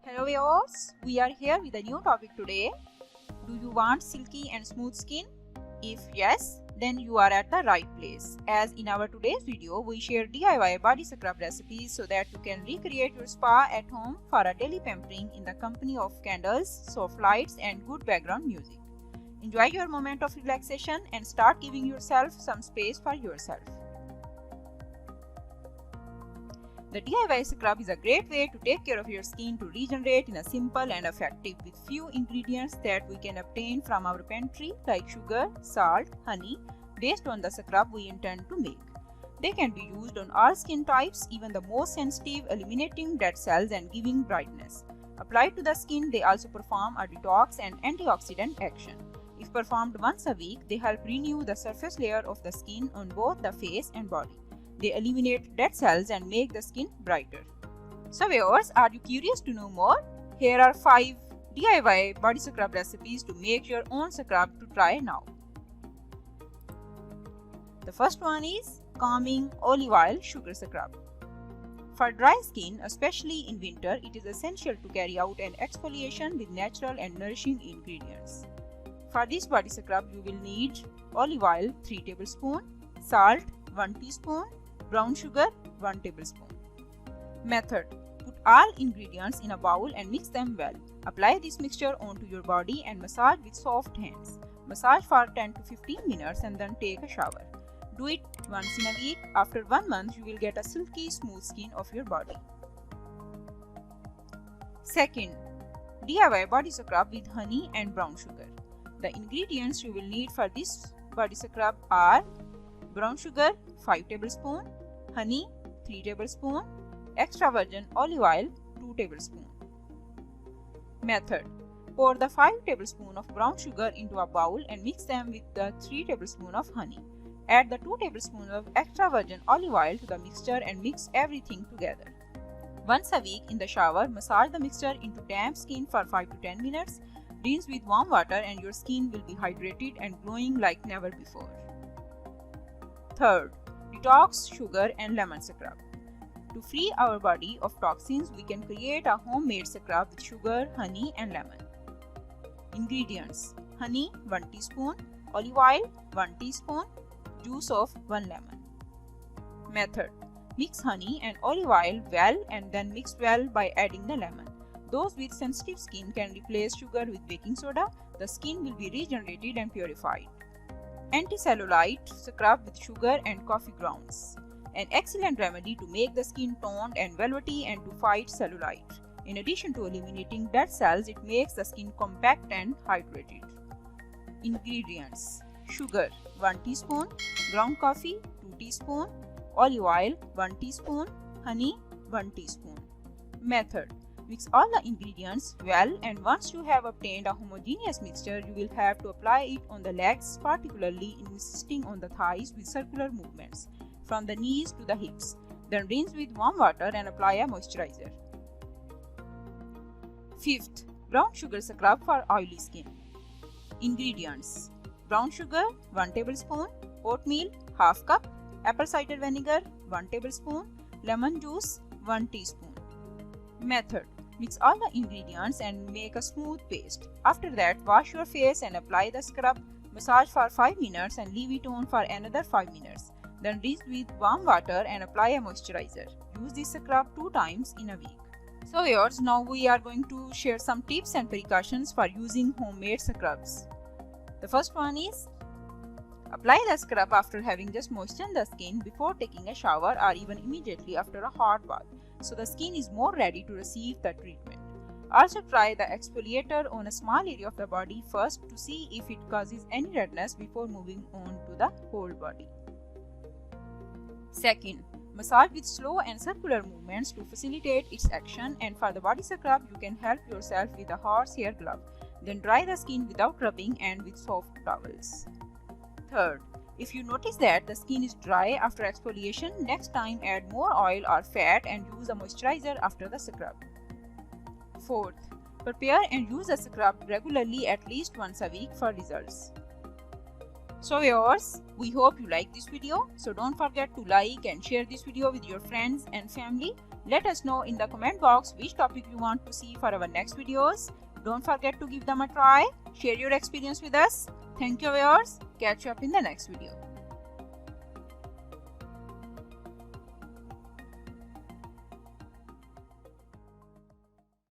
Hello viewers, we are here with a new topic today. Do you want silky and smooth skin? If yes, then you are at the right place. As in our today's video, we share DIY body scrub recipes so that you can recreate your spa at home for a daily pampering in the company of candles, soft lights and good background music. Enjoy your moment of relaxation and start giving yourself some space for yourself. The DIY scrub is a great way to take care of your skin to regenerate in a simple and effective with few ingredients that we can obtain from our pantry like sugar, salt, honey based on the scrub we intend to make. They can be used on all skin types, even the most sensitive, eliminating dead cells and giving brightness. Applied to the skin, they also perform a detox and antioxidant action. If performed once a week, they help renew the surface layer of the skin on both the face and body. They eliminate dead cells and make the skin brighter. So viewers, are you curious to know more? Here are 5 DIY body scrub recipes to make your own scrub to try now. The first one is calming olive oil sugar scrub. For dry skin, especially in winter, it is essential to carry out an exfoliation with natural and nourishing ingredients. For this body scrub, you will need olive oil 3 tablespoons, salt 1 teaspoon, brown sugar 1 tablespoon. Method: put all ingredients in a bowl and mix them well. Apply this mixture onto your body and massage with soft hands. Massage for 10 to 15 minutes and then take a shower. Do it once in a week. After 1 month, you will get a silky smooth skin of your body. Second, DIY body scrub with honey and brown sugar. The ingredients you will need for this body scrub are brown sugar 5 tablespoons, honey 3 tablespoons, extra virgin olive oil 2 tablespoons. Method: pour the 5 tablespoons of brown sugar into a bowl and mix them with the 3 tablespoons of honey. Add the 2 tablespoons of extra virgin olive oil to the mixture and mix everything together. Once a week in the shower, massage the mixture into damp skin for 5 to 10 minutes. Rinse with warm water and your skin will be hydrated and glowing like never before. Third, detox sugar and lemon scrub. To free our body of toxins, we can create a homemade scrub with sugar, honey and lemon. Ingredients: honey 1 teaspoon, olive oil 1 teaspoon, juice of 1 lemon. Method: mix honey and olive oil well and then mix well by adding the lemon. Those with sensitive skin can replace sugar with baking soda. The skin will be regenerated and purified. Anti-cellulite scrub with sugar and coffee grounds. An excellent remedy to make the skin toned and velvety and to fight cellulite. In addition to eliminating dead cells, it makes the skin compact and hydrated. Ingredients: sugar 1 teaspoon, ground coffee 2 teaspoons, olive oil 1 teaspoon, honey 1 teaspoon. Method: mix all the ingredients well, and once you have obtained a homogeneous mixture, you will have to apply it on the legs, particularly insisting on the thighs with circular movements from the knees to the hips. Then rinse with warm water and apply a moisturizer. Fifth, brown sugar scrub for oily skin. Ingredients: brown sugar 1 tablespoon, oatmeal half cup, apple cider vinegar 1 tablespoon, lemon juice 1 teaspoon. Method: mix all the ingredients and make a smooth paste. After that, wash your face and apply the scrub. Massage for 5 minutes and leave it on for another 5 minutes. Then rinse with warm water and apply a moisturizer. Use this scrub 2 times in a week. So viewers, now we are going to share some tips and precautions for using homemade scrubs. The first one is apply the scrub after having just moistened the skin before taking a shower or even immediately after a hot bath, so the skin is more ready to receive the treatment. Also try the exfoliator on a small area of the body first to see if it causes any redness before moving on to the whole body. Second, massage with slow and circular movements to facilitate its action, and for the body scrub you can help yourself with a horsehair glove. Then dry the skin without rubbing and with soft towels. Third, if you notice that the skin is dry after exfoliation, next time add more oil or fat and use a moisturizer after the scrub. Fourth, prepare and use the scrub regularly at least once a week for results. So viewers, we hope you like this video. So don't forget to like and share this video with your friends and family. Let us know in the comment box which topic you want to see for our next videos. Don't forget to give them a try. Share your experience with us. Thank you viewers. Catch you up in the next video.